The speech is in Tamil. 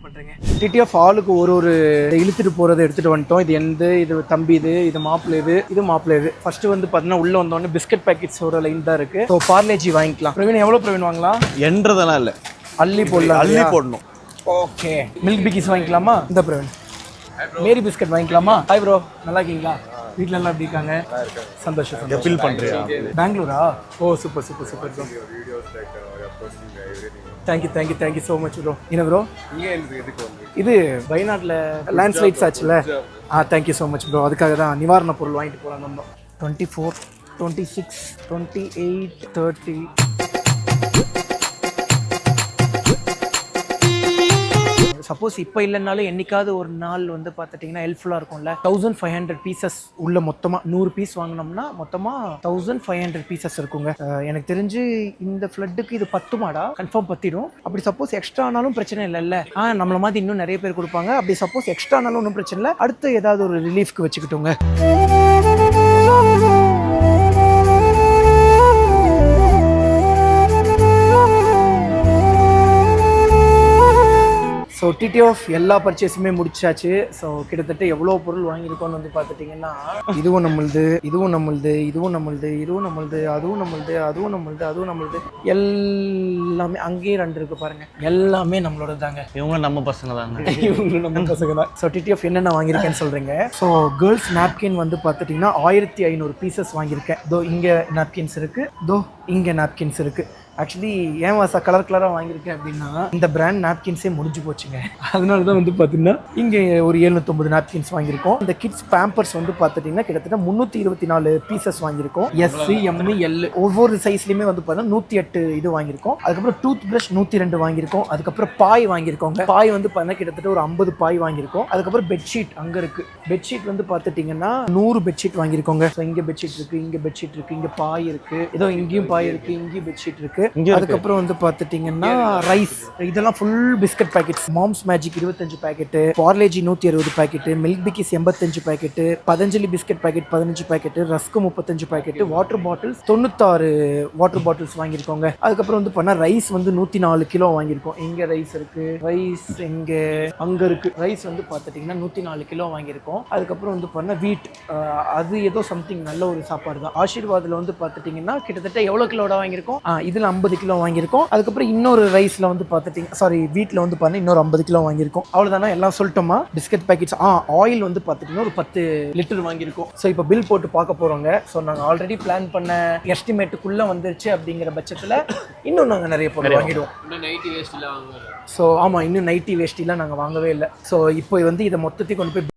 பண்ணுறீங்க? டிடிஎஃப் ஆளுக்கு ஒரு இழுத்துட்டு போகிறத எடுத்துகிட்டு வந்துட்டோம். இது எந்த இது தம்பி, இது மாப்பிள்ளை, இது மாப்பிள்ளை. இது ஃபர்ஸ்ட் வந்து பார்த்தீங்கன்னா உள்ளே வந்தோடனே பிஸ்கட் பேக்கெட்ஸோட லைன் தான் இருக்குது. ஸோ பார்லேஜி வாங்கிக்கலாம். பிரவீன் எவ்வளோ பிரவீன் வாங்கலாம்? என்றதெல்லாம் இல்லை, அள்ளி போடலாம். அள்ளி போடணும். ஓகே, மில்க் பிக்கிஸ் வாங்கிக்கலாமா? இந்த பிரவீன் மேரி பிஸ்கட் வாங்கிக்கலாமா? ஹாய் ப்ரோ, நல்லா இருக்கீங்களா? வீட்டில் எல்லாம் எப்படி இருக்காங்க? சந்தோஷம். ஃபீல் பண்ணுறியா? பெங்களூரா? Oh super super super bro. Thank you so much bro. என்ன ப்ரோ இது வயநாட்டில் லேண்ட்ஸ்லைட்ஸ் ஆச்சுல? Thank you so much bro. அதுக்காக தான் நிவாரண பொருள் வாங்கிட்டு போகலான்னு வந்தோம். 24, 26, 28, 30. சப்போஸ் இப்போ இல்லைனாலும் என்னைக்காவது ஒரு நாள் வந்து பார்த்துட்டிங்கன்னா ஹெல்ப்ஃபுல்லாக இருக்கும்ல. 1500 பீசஸ் உள்ள மொத்தமாக 100 பீஸ் வாங்கினோம்னா மொத்தமாக 1500 பீசஸ் இருக்குங்க. எனக்கு தெரிஞ்சு இந்த ஃப்ளட்டுக்கு இது 10 மாடா கன்ஃபார்ம் பற்றிடும். அப்படி சப்போஸ் எக்ஸ்ட்ரா ஆனாலும் பிரச்சனை இல்லைல்ல. நம்மள மாதிரி இன்னும் நிறைய பேர் கொடுப்பாங்க. அப்படி சப்போஸ் எக்ஸ்ட்ரா ஆனாலும் ஒன்றும் பிரச்சனை இல்லை. அடுத்து ஏதாவது ஒரு ரிலீஃப்க்கு வச்சுக்கிட்டோங்க. ஸோ டிடிஎஃப் எல்லா பர்ச்சேஸுமே முடிச்சாச்சு. ஸோ கிட்டத்தட்ட எவ்வளோ பொருள் வாங்கியிருக்கோன்னு வந்து பார்த்துட்டிங்கன்னா இதுவும் நம்மளுது, இதுவும் நம்மளுது, இதுவும் நம்மளுது, இதுவும் நம்மளுது, அதுவும் நம்மளுது, அதுவும் நம்மளுது, அதுவும் நம்மளுது, எல்லாமே அங்கேயே 2 இருக்குது பாருங்கள். எல்லாமே நம்மளோட தாங்க. இவங்க நம்ம பசங்க தாங்க. இவங்களும் நம்ம பசங்க தான். ஸோ டிடிஎஃப் என்னென்ன வாங்கியிருக்கேன்னு சொல்கிறீங்க. ஸோ கேர்ள்ஸ் நாப்கின் வந்து பார்த்துட்டிங்கன்னா 1500 பீசஸ் வாங்கியிருக்கேன். தோ இங்கே நாப்கின்ஸ் இருக்குது, தோ இங்கே நாப்கின்ஸ் இருக்குது. ஆக்சுவலி ஏன் வாசா கலராக வாங்கியிருக்கேன் அப்படின்னா இந்த பிராண்ட் நாப்கின்ஸே முடிஞ்சு போச்சுங்க. அதனால தான் வந்து பார்த்தீங்கன்னா இங்கே ஒரு 750 நாப்கின்ஸ் வாங்கியிருக்கோம். இந்த கிட்ஸ் பேம்பர்ஸ் வந்து பார்த்துட்டிங்கன்னா கிட்டத்தட்ட 324 பீசஸ் வாங்கியிருக்கோம். எஸ்சி, எம்இ, எல் ஒவ்வொரு சைஸ்லையுமே வந்து பார்த்தீங்கன்னா 108 இது வாங்கியிருக்கோம். அதுக்கப்புறம் டூத் ப்ரஷ் 102 வாங்கியிருக்கோம். அதுக்கப்புறம் பாய் வாங்கியிருக்கோங்க. பாய் வந்து பார்த்தீங்கன்னா கிட்டத்தட்ட ஒரு 50 பாய் வாங்கியிருக்கோம். அதுக்கப்புறம் பெட்ஷீட் அங்கே இருக்குது. பெட்ஷீட் வந்து பார்த்துட்டிங்கன்னா 100 பெட்ஷீட் வாங்கியிருக்கோங்க. ஸோ இங்கே பெட்ஷீட் இருக்குது, இங்கே பெட்ஷீட் இருக்குது, இங்கே பாய் இருக்குது, ஏதோ இங்கேயும் பாய் இருக்குது, இங்கேயும் பெட்ஷீட் இருக்குது. அதுக்கப்புறம் வந்து பார்த்துட்டிங்கன்னா ரைஸ், இதெல்லாம் full biscuit packets. Mom's magic 25 packet, Parle G 160 packet, milk Bikis 85 packet, Patanjali biscuit packet 15 packet, rusk 35 packet, water bottles 96 water bottles வாங்கியிருக்கோங்க. அதுக்கப்புறம் வந்து பண்ணால் ரைஸ் வந்து 104 கிலோ வாங்கியிருக்கோம். இங்கே ரைஸ் இருக்குது, ரைஸ் எங்கே அங்கே இருக்குது. ரைஸ் வந்து பார்த்துட்டிங்கன்னா 104 கிலோ வாங்கியிருக்கோம். அதுக்கப்புறம் வந்து பண்ணால் வீட், அது ஏதோ சம்திங் நல்ல ஒரு சாப்பாடு தான். ஆசீர்வாதில் வந்து பார்த்துட்டிங்கன்னா கிட்டத்தட்ட எவ்வளோ கிலோட வாங்கியிருக்கோம்? இதில் 50 கிலோ வாங்கியிருக்கோம். அதுக்கப்புறம் இன்னொரு ரைஸில் வந்து பார்த்துட்டிங்க வீட்டில் வந்து பார்த்தீங்கன்னா இன்னொரு 50 கிலோ வாங்கியிருக்கோம். அவ்வளோதானா, எல்லாம் சொல்லிட்டோமா? பிஸ்கட் பேக்கெட்ஸ் ஆயில் வந்து பார்த்துட்டிங்கன்னா ஒரு 10 லிட்டர் வாங்கியிருக்கோம். ஸோ இப்போ பில் போட்டு பார்க்க போகிறோங்க. ஸோ நாங்கள் ஆல்ரெடி பிளான் பண்ண எஸ்டிமேட்டுக்குள்ளே வந்துருச்சு அப்படிங்கிற பட்சத்தில் இன்னும் நாங்கள் நிறைய பொருள் வாங்கிடுவோம். ஸோ ஆமாம், இன்னும் நைட்டி வேஷ்டிலாம் நாங்கள் வாங்கவே இல்லை. ஸோ இப்போ வந்து இதை மொத்தத்தையும் கொண்டு போய்